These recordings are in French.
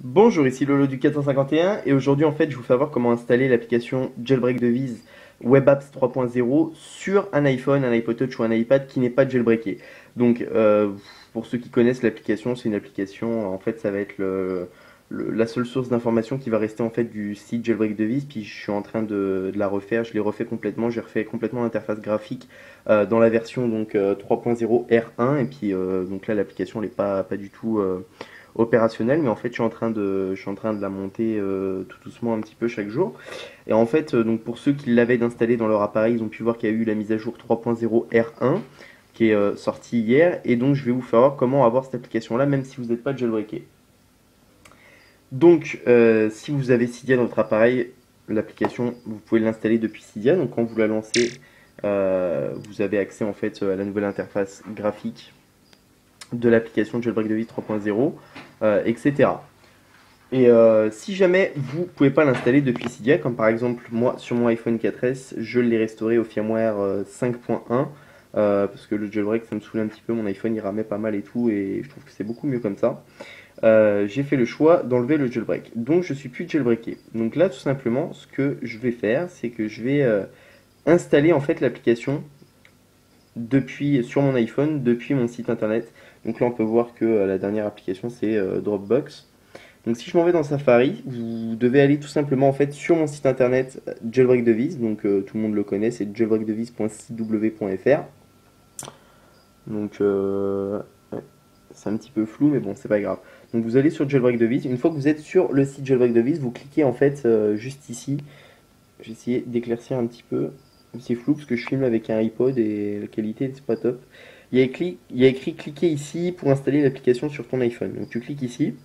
Bonjour, ici Lolo du 451 et aujourd'hui en fait je vous fais voir comment installer l'application Jailbreak Devise Web Apps 3.0 sur un iPhone, un iPod Touch ou un iPad qui n'est pas jailbreaké. Donc pour ceux qui connaissent l'application, c'est une application, en fait ça va être la seule source d'information qui va rester en fait du site Jailbreak Devise, puis je suis en train de la refaire, je l'ai refait complètement, j'ai refait complètement l'interface graphique dans la version donc 3.0 R1 et puis donc là l'application elle n'est pas du tout opérationnelle, mais en fait je suis en train de la monter tout doucement un petit peu chaque jour. Et en fait, donc pour ceux qui l'avaient installé dans leur appareil, ils ont pu voir qu'il y a eu la mise à jour 3.0 R1 qui est sortie hier, et donc je vais vous faire voir comment avoir cette application là même si vous n'êtes pas jailbreaké. Donc si vous avez Cydia dans votre appareil, l'application vous pouvez l'installer depuis Cydia, donc quand vous la lancez, vous avez accès en fait à la nouvelle interface graphique de l'application Jailbreak Devise 3.0, etc. Et si jamais vous ne pouvez pas l'installer depuis Cydia, comme par exemple moi sur mon iPhone 4S, je l'ai restauré au firmware 5.1 parce que le jailbreak ça me saoulait un petit peu, mon iPhone il ramait pas mal et tout, et je trouve que c'est beaucoup mieux comme ça. J'ai fait le choix d'enlever le jailbreak. Donc je suis plus jailbreaké. Donc là tout simplement ce que je vais faire, c'est que je vais installer en fait l'application depuis sur mon iPhone, depuis mon site internet. Donc là on peut voir que la dernière application c'est Dropbox. Donc si je m'en vais dans Safari, vous devez aller tout simplement en fait sur mon site internet Jailbreak Devise, donc tout le monde le connaît, c'est jailbreakdevise.cw.fr. Donc ouais, c'est un petit peu flou, mais bon, c'est pas grave. Donc vous allez sur Jailbreak Devise. Une fois que vous êtes sur le site Jailbreak Devise, vous cliquez en fait juste ici. J'ai essayé d'éclaircir un petit peu. C'est flou parce que je filme avec un iPod et la qualité c'est pas top. Il y a écrit cliquez ici pour installer l'application sur ton iPhone. Donc tu cliques ici.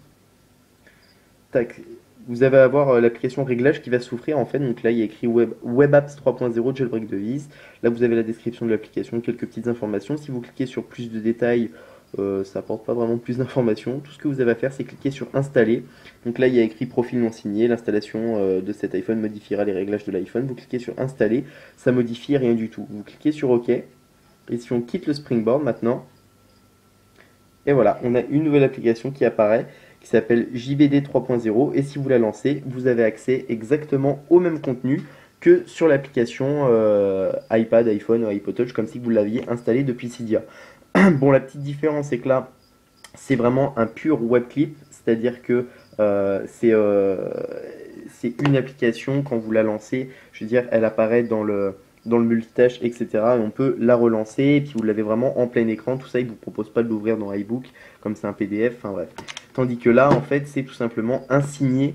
Tac. Vous allez avoir l'application réglage qui va s'ouvrir en fait. Donc là, il y a écrit Web Apps 3.0 Jailbreak Devise. Là, vous avez la description de l'application, quelques petites informations. Si vous cliquez sur plus de détails, ça apporte pas vraiment plus d'informations. Tout ce que vous avez à faire, c'est cliquer sur installer. Donc là, il y a écrit profil non signé. L'installation de cet iPhone modifiera les réglages de l'iPhone. Vous cliquez sur installer, ça modifie rien du tout. Vous cliquez sur OK. Et si on quitte le Springboard maintenant, et voilà, on a une nouvelle application qui apparaît qui s'appelle JBD 3.0, et si vous la lancez, vous avez accès exactement au même contenu que sur l'application iPad, iPhone ou iPod Touch, comme si vous l'aviez installé depuis Cydia. Bon, la petite différence, c'est que là, c'est vraiment un pur web clip, c'est-à-dire que c'est une application, quand vous la lancez, je veux dire, elle apparaît dans le multitâche, etc. Et on peut la relancer, et puis vous l'avez vraiment en plein écran, tout ça, il ne vous propose pas de l'ouvrir dans iBook, comme c'est un PDF, enfin bref. Tandis que là, en fait, c'est tout simplement un signé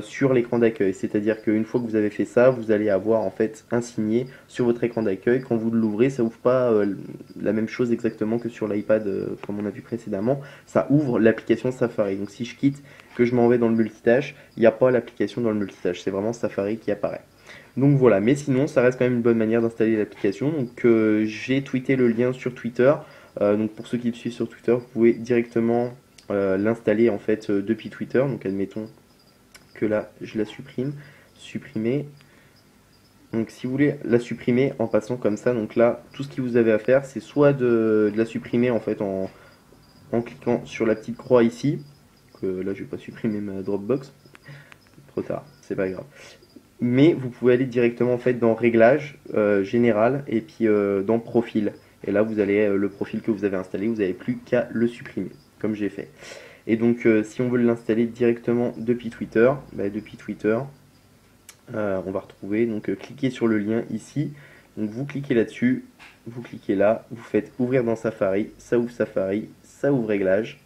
sur l'écran d'accueil. C'est-à-dire qu'une fois que vous avez fait ça, vous allez avoir en fait un signé sur votre écran d'accueil. Quand vous l'ouvrez, ça ouvre pas la même chose exactement que sur l'iPad, comme on a vu précédemment. Ça ouvre l'application Safari. Donc si je quitte, que je m'en vais dans le multitâche, il n'y a pas l'application dans le multitâche. C'est vraiment Safari qui apparaît. Donc voilà, mais sinon, ça reste quand même une bonne manière d'installer l'application. Donc j'ai tweeté le lien sur Twitter. Donc pour ceux qui me suivent sur Twitter, vous pouvez directement l'installer en fait depuis Twitter. Donc admettons que là je la supprime, supprimer. Donc si vous voulez la supprimer en passant comme ça, donc là tout ce que vous avez à faire c'est soit de la supprimer en fait en cliquant sur la petite croix ici. Que là je vais pas supprimer ma Dropbox, trop tard, c'est pas grave. Mais vous pouvez aller directement en fait dans réglages général et puis dans profil. Et là vous allez le profil que vous avez installé, vous n'avez plus qu'à le supprimer, comme j'ai fait. Et donc, si on veut l'installer directement depuis Twitter, bah, depuis Twitter, on va retrouver, donc cliquez sur le lien ici. Donc, vous cliquez là-dessus, vous cliquez là, vous faites ouvrir dans Safari, ça ouvre réglage,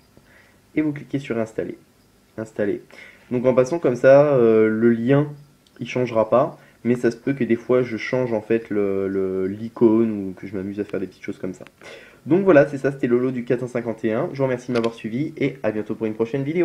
et vous cliquez sur installer. Installer. Donc, en passant comme ça, le lien, il changera pas, mais ça se peut que des fois je change en fait l'icône ou que je m'amuse à faire des petites choses comme ça. Donc voilà, c'est ça, c'était Lolo du 451. Je vous remercie de m'avoir suivi et à bientôt pour une prochaine vidéo.